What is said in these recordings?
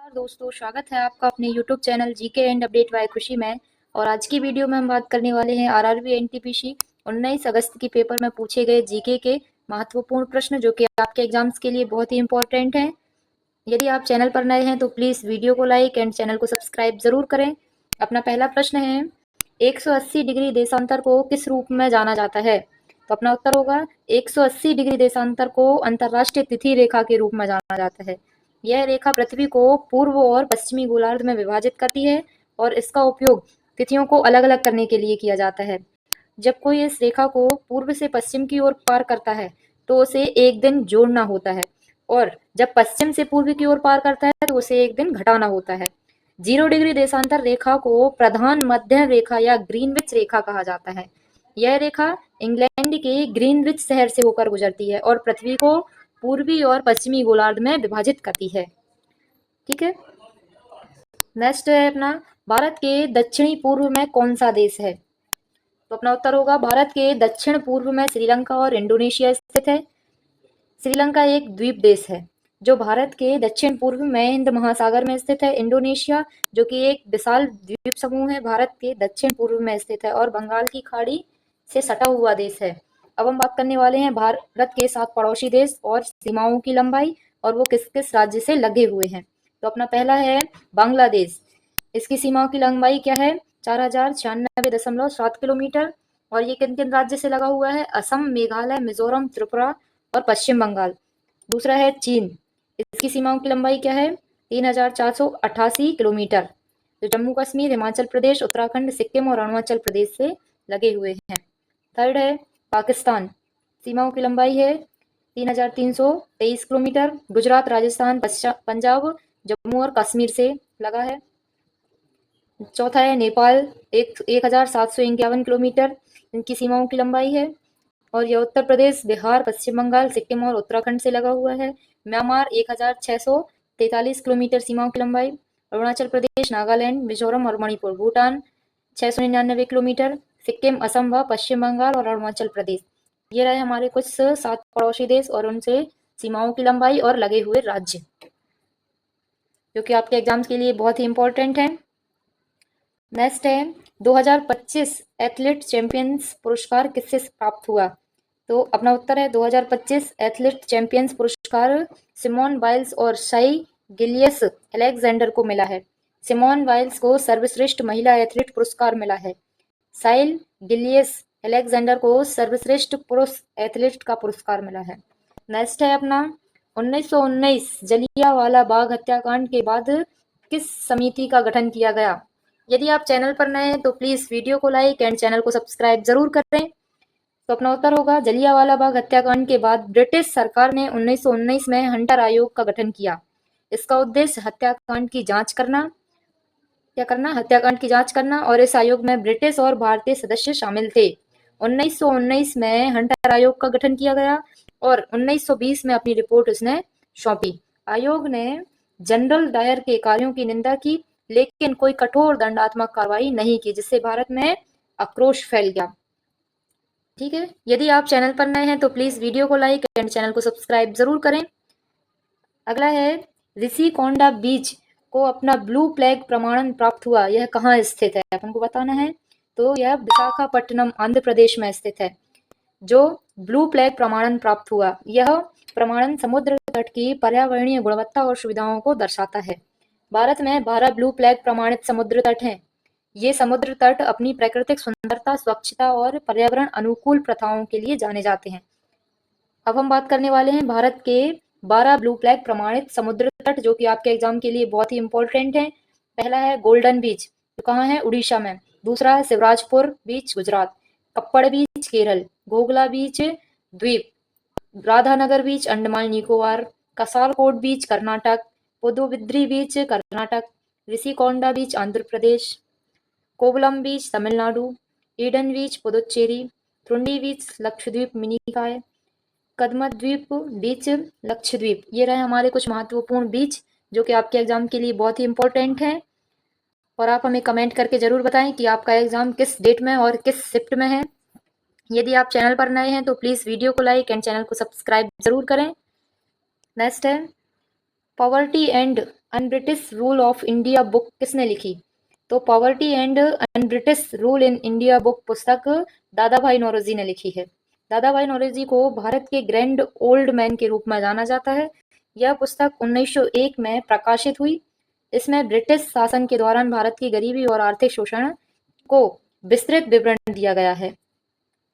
नमस्कार दोस्तों, स्वागत है आपका अपने YouTube channel GK and update bye खुशी में। और आज की वीडियो में हम बात करने वाले हैं आरआरबी एनटीपीसी 19 अगस्त के पेपर में पूछे गए जीके के महत्वपूर्ण प्रश्न जो कि आपके एग्जाम्स के लिए बहुत ही इंपॉर्टेंट हैं। यदि आप चैनल पर नए हैं तो प्लीज़ वीडियो को लाइक एंड चैनल को सब्सक्राइब जरूर करें। अपना पहला प्रश्न है, 180 डिग्री देशांतर को किस रूप में जाना जाता है? तो अपना उत्तर होगा 180 डिग्री देशांतर को अंतरराष्ट्रीय तिथि रेखा के रूप में जाना जाता है। यह रेखा पृथ्वी को पूर्व और पश्चिमी गोलार्ध में विभाजित करती है और इसका उपयोग तिथियों को अलग अलग करने के लिए किया जाता है। जब कोई इस रेखा को पूर्व से पश्चिम की ओर पार करता है तो उसे एक दिन जोड़ना होता है, और जब पश्चिम से पूर्व की ओर पार करता है तो उसे एक दिन घटाना होता है। 0 डिग्री देशांतर रेखा को प्रधान मध्य रेखा या ग्रीनविच रेखा कहा जाता है। यह रेखा इंग्लैंड के ग्रीनविच शहर से होकर गुजरती है और पृथ्वी को पूर्वी और पश्चिमी गोलार्ध में विभाजित करती है। ठीक है, नेक्स्ट है अपना, भारत के दक्षिणी पूर्व में कौन सा देश है? तो अपना उत्तर होगा भारत के दक्षिण पूर्व में श्रीलंका और इंडोनेशिया स्थित है। श्रीलंका एक द्वीप देश है जो भारत के दक्षिण पूर्व में हिंद महासागर में स्थित है। इंडोनेशिया जो कि एक विशाल द्वीप समूह है, भारत के दक्षिण पूर्व में स्थित है और बंगाल की खाड़ी से सटा हुआ देश है। अब हम बात करने वाले हैं भारत के 7 पड़ोसी देश और सीमाओं की लंबाई, और वो किस किस राज्य से लगे हुए हैं। तो अपना पहला है बांग्लादेश। इसकी सीमाओं की लंबाई क्या है? 4096.7 किलोमीटर। और ये किन किन राज्य से लगा हुआ है? असम, मेघालय, मिजोरम, त्रिपुरा और पश्चिम बंगाल। दूसरा है चीन। इसकी सीमाओं की लंबाई क्या है? 3488 किलोमीटर। तो जम्मू कश्मीर, हिमाचल प्रदेश, उत्तराखंड, सिक्किम और अरुणाचल प्रदेश से लगे हुए हैं। थर्ड है पाकिस्तान। सीमाओं की लंबाई है 3323 किलोमीटर। गुजरात, राजस्थान, पंजाब, जम्मू और कश्मीर से लगा है। चौथा है नेपाल, 1751 किलोमीटर इनकी सीमाओं की लंबाई है। और यह उत्तर प्रदेश, बिहार, पश्चिम बंगाल, सिक्किम और उत्तराखंड से लगा हुआ है। म्यांमार, 1643 किलोमीटर सीमाओं की लंबाई। अरुणाचल प्रदेश, नागालैंड, मिजोरम और मणिपुर। भूटान 699 किलोमीटर। सिक्किम, असम व पश्चिम बंगाल और अरुणाचल प्रदेश। ये रहे हमारे कुछ 7 पड़ोसी देश और उनसे सीमाओं की लंबाई और लगे हुए राज्य, जो कि आपके एग्जाम्स के लिए बहुत ही इंपॉर्टेंट है। नेक्स्ट है 2025 एथलीट चैंपियंस पुरस्कार किससे प्राप्त हुआ? तो अपना उत्तर है 2025 एथलीट चैंपियंस पुरस्कार सिमोन बाइल्स और शाई गिलियस अलेक्जेंडर को मिला है। सिमोन बाइल्स को सर्वश्रेष्ठ महिला एथलीट पुरस्कार मिला है। साइल गिलियस अलेक्जेंडर को सर्वश्रेष्ठ पुरुष एथलीट का पुरस्कार मिला है। नेक्स्ट है अपना 1919 जलियांवाला बाग हत्याकांड के बाद किस समिति का गठन किया गया? यदि आप चैनल पर नए हैं तो प्लीज वीडियो को लाइक एंड चैनल को सब्सक्राइब जरूर करें। तो अपना उत्तर होगा जलियांवाला बाग हत्याकांड के बाद ब्रिटिश सरकार ने 1919 में हंटर आयोग का गठन किया। इसका उद्देश्य हत्याकांड की जांच करना, हत्याकांड की जांच करना, और इस आयोग में ब्रिटिश और भारतीय सदस्य शामिल थे। 1919 में हंटर आयोग का गठन किया गया और 1920 में अपनी रिपोर्ट उसने सौंपी। आयोग ने जनरल डायर के कार्यों की निंदा की लेकिन कोई कठोर दंडात्मक कार्रवाई नहीं की, जिससे भारत में आक्रोश फैल गया। ठीक है, यदि आप चैनल पर नए हैं तो प्लीज वीडियो को लाइक एंड चैनल को सब्सक्राइब जरूर करें। अगला है ऋषिकोंडा बीच को अपना ब्लू फ्लैग प्रमाणन प्राप्त हुआ, यह कहाँ स्थित है? अपन को बताना है। तो यह विशाखापट्टनम आंध्र प्रदेश में स्थित है जो ब्लू फ्लैग प्रमाणन प्राप्त हुआ। यह प्रमाणन समुद्र तट की पर्यावरणीय गुणवत्ता और सुविधाओं को दर्शाता है। भारत में 12 ब्लू फ्लैग प्रमाणित समुद्र तट हैं। ये समुद्र तट अपनी प्राकृतिक सुंदरता, स्वच्छता और पर्यावरण अनुकूल प्रथाओं के लिए जाने जाते हैं। अब हम बात करने वाले हैं भारत के 12 ब्लू फ्लैग प्रमाणित समुद्र तट, जो कि आपके एग्जाम के लिए बहुत ही इंपॉर्टेंट है। पहला है गोल्डन बीच, जो कहाँ है? उड़ीसा में। दूसरा है शिवराजपुर बीच, गुजरात। कप्पड़ बीच, केरल। घोगला बीच, द्वीप। राधानगर बीच, अंडमान निकोबार। कसालकोट बीच, कर्नाटक। पुदुविद्री बीच, कर्नाटक। ऋषिकोंडा बीच, आंध्र प्रदेश। कोवलम बीच, तमिलनाडु। ईडन बीच, पुदुचेरी। थ्रुंडी बीच, लक्षद्वीप मिनिकॉय। कदमद्वीप बीच, लक्षद्वीप। ये रहे हमारे कुछ महत्वपूर्ण बीच जो कि आपके एग्जाम के लिए बहुत ही इंपॉर्टेंट हैं। और आप हमें कमेंट करके जरूर बताएं कि आपका एग्जाम किस डेट में और किस शिफ्ट में है। यदि आप चैनल पर नए हैं तो प्लीज वीडियो को लाइक एंड चैनल को सब्सक्राइब जरूर करें। नेक्स्ट है poverty and un-British rule of India book किसने लिखी? तो poverty and un-British rule in India book पुस्तक दादा भाई नौरोजी ने लिखी है। दादा भाई नौरोजी को भारत के ग्रैंड ओल्ड मैन के रूप में जाना जाता है। यह पुस्तक 1901 में प्रकाशित हुई। इसमें ब्रिटिश शासन के दौरान भारत की गरीबी और आर्थिक शोषण को विस्तृत विवरण दिया गया है।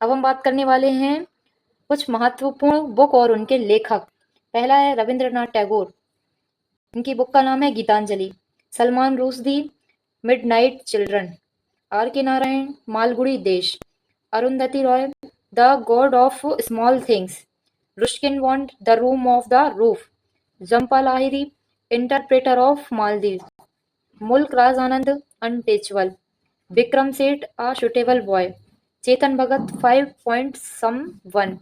अब हम बात करने वाले हैं कुछ महत्वपूर्ण बुक और उनके लेखक। पहला है रविंद्रनाथ टैगोर, इनकी बुक का नाम है Gitanjali. Salman Rushdie, midnight children. R K Narayan, Malgudi days. Arundhati Roy, the god of small things. Ruskin Bond, the room of the roof. Jhumpa Lahiri, interpreter of Maldives. Mulk Raj Anand, untouchable. Vikram Seth, a suitable boy. Chetan Bhagat, 5.1।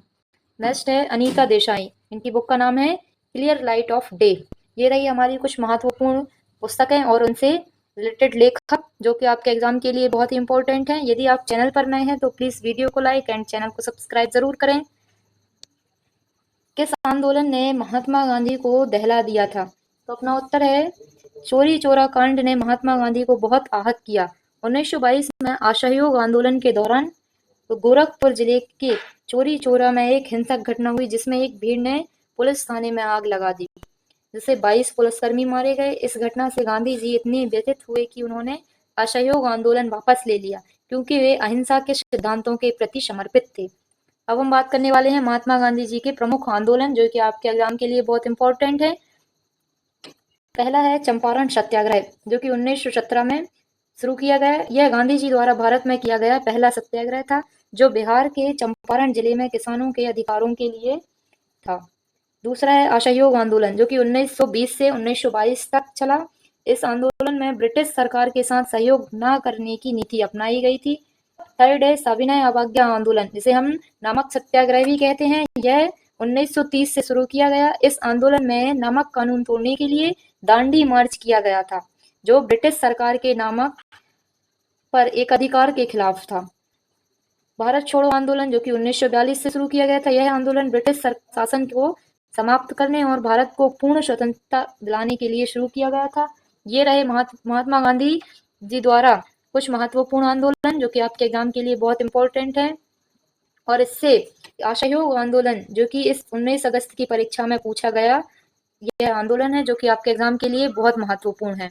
Next है अनीता देसाई, इनकी बुक का नाम है क्लियर लाइट ऑफ डे। ये रही हमारी कुछ महत्वपूर्ण पुस्तकें और उनसे रिलेटेड लेखक जो कि आपके एग्जाम के लिए बहुत ही इंपॉर्टेंट हैं। यदि आप चैनल पर नए हैं तो प्लीज वीडियो को लाइक एंड चैनल को सब्सक्राइब जरूर करें। किस आंदोलन ने महात्मा गांधी को दहला दिया था? तो अपना उत्तर है चोरी चोरा कांड ने महात्मा गांधी को बहुत आहत किया। 1922 में असहयोग आंदोलन के दौरान गोरखपुर जिले के चोरी चोरा में एक हिंसक घटना हुई जिसमें एक भीड़ ने पुलिस थाने में आग लगा दी, जिससे 22 पुलिसकर्मी मारे गए। इस घटना से गांधी जी इतने व्यथित हुए कि उन्होंने असहयोग आंदोलन वापस ले लिया क्योंकि वे अहिंसा के सिद्धांतों के प्रति समर्पित थे। अब हम बात करने वाले हैं महात्मा गांधी जी के प्रमुख आंदोलन जो कि आपके एग्जाम के लिए बहुत इंपॉर्टेंट है। पहला है चंपारण सत्याग्रह जो कि 1917 में शुरू किया गया। यह गांधी जी द्वारा भारत में किया गया पहला सत्याग्रह था जो बिहार के चंपारण जिले में किसानों के अधिकारों के लिए था। दूसरा है असहयोग आंदोलन जो कि 1920 से 1922 तक चला। इस आंदोलन में ब्रिटिश सरकार के साथ सहयोग न करने की नीति अपनाई गई थी। थर्ड है सविनय अवज्ञा आंदोलन जिसे हम नमक सत्याग्रह भी कहते हैं। यह 1930 से शुरू किया गया। इस आंदोलन में नमक कानून तोड़ने के लिए दांडी मार्च किया गया था जो ब्रिटिश सरकार के नमक पर एक अधिकार के खिलाफ था। भारत छोड़ो आंदोलन जो कि 1942 से शुरू किया गया था। यह आंदोलन ब्रिटिश शासन को समाप्त करने और भारत को पूर्ण स्वतंत्रता दिलाने के लिए शुरू किया गया था। ये रहे महात्मा गांधी जी द्वारा कुछ महत्वपूर्ण आंदोलन जो कि आपके एग्जाम के लिए बहुत इंपॉर्टेंट है। और इससे असहयोग आंदोलन जो कि इस 19 अगस्त की परीक्षा में पूछा गया यह आंदोलन है जो कि आपके एग्जाम के लिए बहुत महत्वपूर्ण है।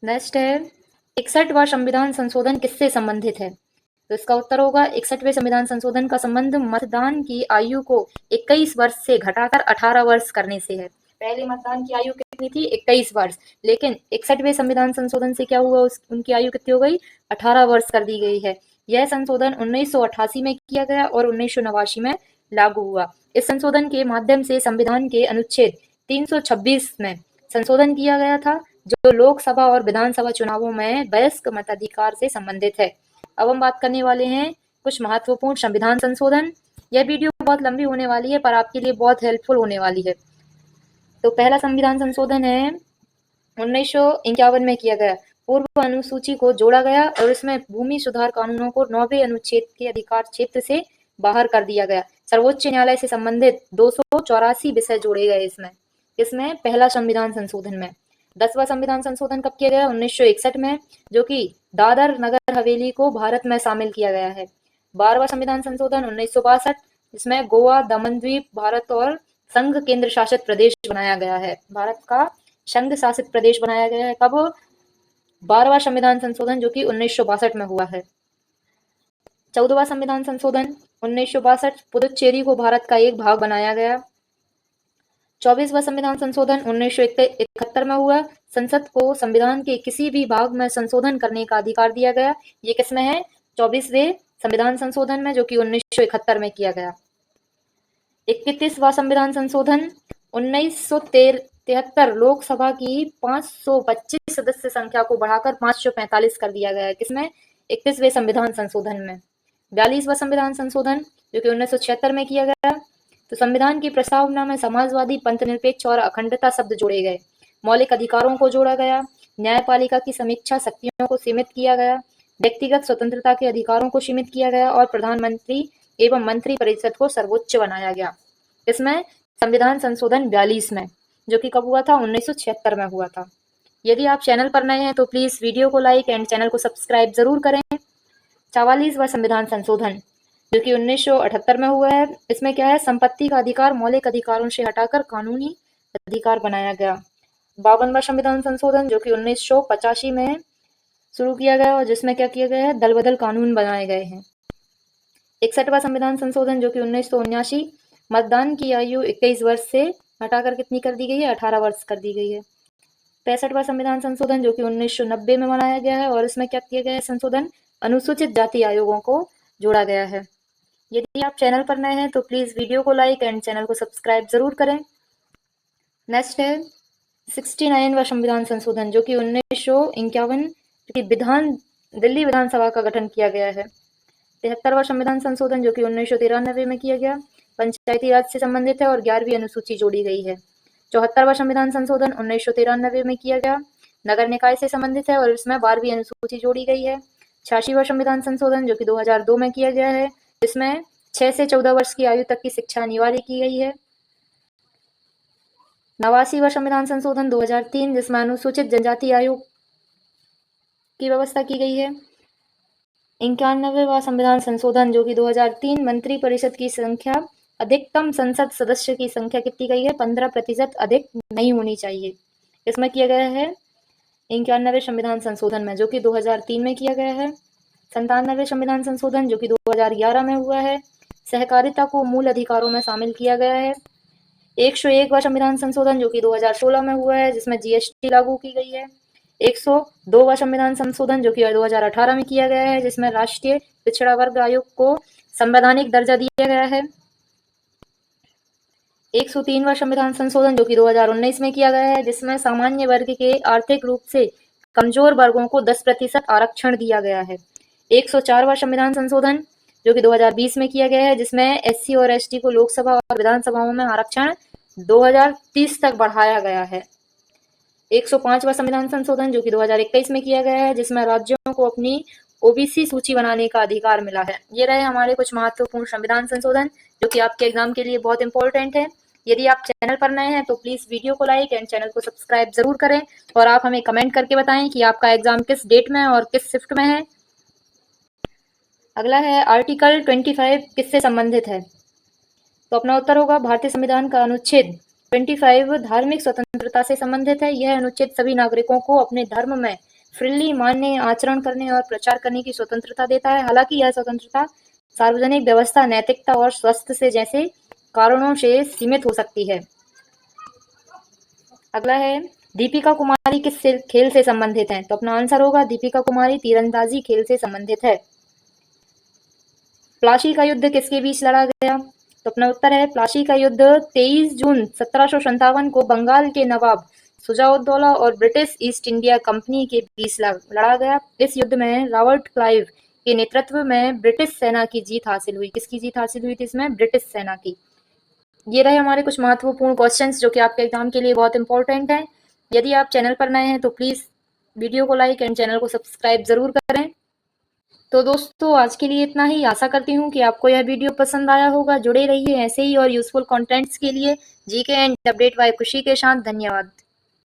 नेक्स्ट है 61वां संविधान संशोधन किससे संबंधित है? तो इसका उत्तर होगा 61वें संविधान संशोधन का संबंध मतदान की आयु को 21 वर्ष से घटाकर 18 वर्ष करने से है। पहले मतदान की आयु कितनी थी? 21 वर्ष, लेकिन 61वें संविधान संशोधन से क्या हुआ? उनकी आयु कितनी हो गई? 18 वर्ष कर दी गई है। यह संशोधन 1988 में किया गया और 1989 में लागू हुआ। इस संशोधन के माध्यम से संविधान के अनुच्छेद 326 में संशोधन किया गया था जो लोकसभा और विधानसभा चुनावों में वयस्क मताधिकार से संबंधित है। अब हम बात करने वाले हैं कुछ महत्वपूर्ण संविधान संशोधन। यह वीडियो बहुत लंबी होने वाली है पर आपके लिए बहुत हेल्पफुल होने वाली है। तो पहला संविधान संशोधन है 1951 में किया गया। पूर्व अनुसूची को जोड़ा गया और इसमें भूमि सुधार कानूनों को 9वें अनुच्छेद के अधिकार क्षेत्र से बाहर कर दिया गया। सर्वोच्च न्यायालय से संबंधित 284 विषय जोड़े गए इसमें पहला संविधान संशोधन में। 10वां संविधान संशोधन कब किया गया? 1961 में जो कि दादर नगर हवेली को भारत में शामिल किया गया है। 12वां संविधान संशोधन 1962 इसमें गोवा, दमन द्वीप भारत और संघ केंद्र शासित प्रदेश बनाया गया है। भारत का संघ शासित प्रदेश बनाया गया है कब? 12वां संविधान संशोधन जो कि 1962 में हुआ है। 14वां संविधान संशोधन 1962 पुदुचेरी को भारत का एक भाग बनाया गया। 24वां संविधान संशोधन 1971 में हुआ। संसद को संविधान के किसी भी भाग में संशोधन करने का अधिकार दिया गया। ये किसमें है? 24वें संविधान संशोधन में जो कि 1971 में किया गया। 31वां संविधान संशोधन 1973 लोकसभा की 525 सदस्य संख्या को बढ़ाकर 545 कर दिया गया है। किसमें? 31वें संविधान संशोधन में। 42वां संविधान संशोधन जो कि 1976 में किया गया। तो संविधान की प्रस्तावना में समाजवादी, पंथनिरपेक्ष और अखंडता शब्द जोड़े गए। मौलिक अधिकारों को जोड़ा गया। न्यायपालिका की समीक्षा शक्तियों को सीमित किया गया। व्यक्तिगत स्वतंत्रता के अधिकारों को सीमित किया गया और प्रधानमंत्री एवं मंत्री परिषद को सर्वोच्च बनाया गया। इसमें संविधान संशोधन 42 में। जो कि कब हुआ था? 1976 में हुआ था। यदि आप चैनल पर नए हैं तो प्लीज वीडियो को लाइक एंड चैनल को सब्सक्राइब जरूर करें। 44वां संविधान संशोधन जो कि 1978 में हुआ है, इसमें क्या है? संपत्ति का अधिकार मौलिक अधिकारों से हटाकर कानूनी अधिकार बनाया गया। 52वां संविधान संशोधन जो कि 1985 में शुरू किया गया और जिसमें क्या किया गया है? दल बदल कानून बनाए गए हैं। 61वां संविधान संशोधन जो कि 1979, मतदान की आयु 21 वर्ष से हटाकर कितनी कर दी गई है? 18 वर्ष कर दी गई है। 65वां संविधान संशोधन जो कि 1990 में बनाया गया है और इसमें क्या किया गया है? संशोधन अनुसूचित जाति आयोगों को जोड़ा गया है। यदि आप चैनल पर नए हैं तो प्लीज वीडियो को लाइक एंड चैनल को सब्सक्राइब जरूर करें। नेक्स्ट है 69वां संविधान संशोधन जो कि 1951 की दिल्ली विधानसभा का गठन किया गया है। 73वां संविधान संशोधन जो कि 1993 में किया गया, पंचायती राज से संबंधित है और 11वीं अनुसूची जोड़ी गई है। 74वां संविधान संशोधन 1993 में किया गया, नगर निकाय से संबंधित है और इसमें 12वीं अनुसूची जोड़ी गई है। 86वां संविधान संशोधन जो कि 2002 में किया गया है, इसमें 6 से 14 वर्ष की आयु तक की शिक्षा अनिवार्य की गई है। 89वां संविधान संशोधन 2003 जिसमें अनुसूचित जनजाति आयोग की व्यवस्था की गई है। 91वां संविधान संशोधन जो कि 2003 मंत्री परिषद की संख्या अधिकतम संसद सदस्य की संख्या कितनी गई है? 15% अधिक नहीं होनी चाहिए। इसमें किया गया है 91वें संविधान संशोधन में जो कि 2003 में किया गया है। 97वें संविधान संशोधन जो कि 2011 में हुआ है, सहकारिता को मूल अधिकारों में शामिल किया गया है। 101वां संविधान संशोधन जो कि 2016 में हुआ है जिसमें जीएसटी लागू की गई है। 102वां संविधान संशोधन जो कि 2018 में किया गया है जिसमें राष्ट्रीय पिछड़ा वर्ग आयोग को संवैधानिक दर्जा दिया गया है। 103वां संविधान संशोधन जो कि 2019 में किया गया है जिसमें सामान्य वर्ग के आर्थिक रूप से कमजोर वर्गों को 10% आरक्षण दिया गया है। 104वां संविधान संशोधन जो कि 2020 में किया गया है जिसमें एससी और एसटी को लोकसभा और विधानसभाओं में आरक्षण 2030 तक बढ़ाया गया है। 105वां संविधान संशोधन जो कि 2021 में किया गया है जिसमें राज्यों को अपनी ओबीसी सूची बनाने का अधिकार मिला है। ये रहे हमारे कुछ महत्वपूर्ण संविधान संशोधन जो कि आपके एग्जाम के लिए बहुत इंपॉर्टेंट है। यदि आप चैनल पर नए हैं तो प्लीज वीडियो को लाइक एंड चैनल को सब्सक्राइब जरूर करें और आप हमें कमेंट करके बताएं कि आपका एग्जाम किस डेट में और किस शिफ्ट में है। अगला है आर्टिकल 25 किससे संबंधित है? तो अपना उत्तर होगा भारतीय संविधान का अनुच्छेद 25 धार्मिक स्वतंत्रता से संबंधित है। यह अनुच्छेद सभी नागरिकों को अपने धर्म में फ्रीली मानने, आचरण करने और प्रचार करने की स्वतंत्रता देता है। हालांकि यह स्वतंत्रता सार्वजनिक व्यवस्था, नैतिकता और स्वास्थ्य से जैसे कारणों से सीमित हो सकती है। अगला है दीपिका कुमारी किस खेल से संबंधित है? तो अपना आंसर होगा दीपिका कुमारी तीरंदाजी खेल से संबंधित है। प्लासी का युद्ध किसके बीच लड़ा गया? तो अपना उत्तर है प्लासी का युद्ध 23 जून 1757 को बंगाल के नवाब शुजाउद्दौला और ब्रिटिश ईस्ट इंडिया कंपनी के बीच लड़ा गया। इस युद्ध में रॉबर्ट क्लाइव के नेतृत्व में ब्रिटिश सेना की जीत हासिल हुई। किसकी जीत हासिल हुई थी इसमें? ब्रिटिश सेना की। ये रहे हमारे कुछ महत्वपूर्ण क्वेश्चंस जो कि आपके एग्जाम के लिए बहुत इंपॉर्टेंट हैं। यदि आप चैनल पर नए हैं तो प्लीज वीडियो को लाइक एंड चैनल को सब्सक्राइब जरूर करें। तो दोस्तों आज के लिए इतना ही। आशा करती हूँ कि आपको यह वीडियो पसंद आया होगा। जुड़े रहिए ऐसे ही और यूजफुल कंटेंट्स के लिए जीके एंड अपडेट बाय खुशी के साथ। धन्यवाद।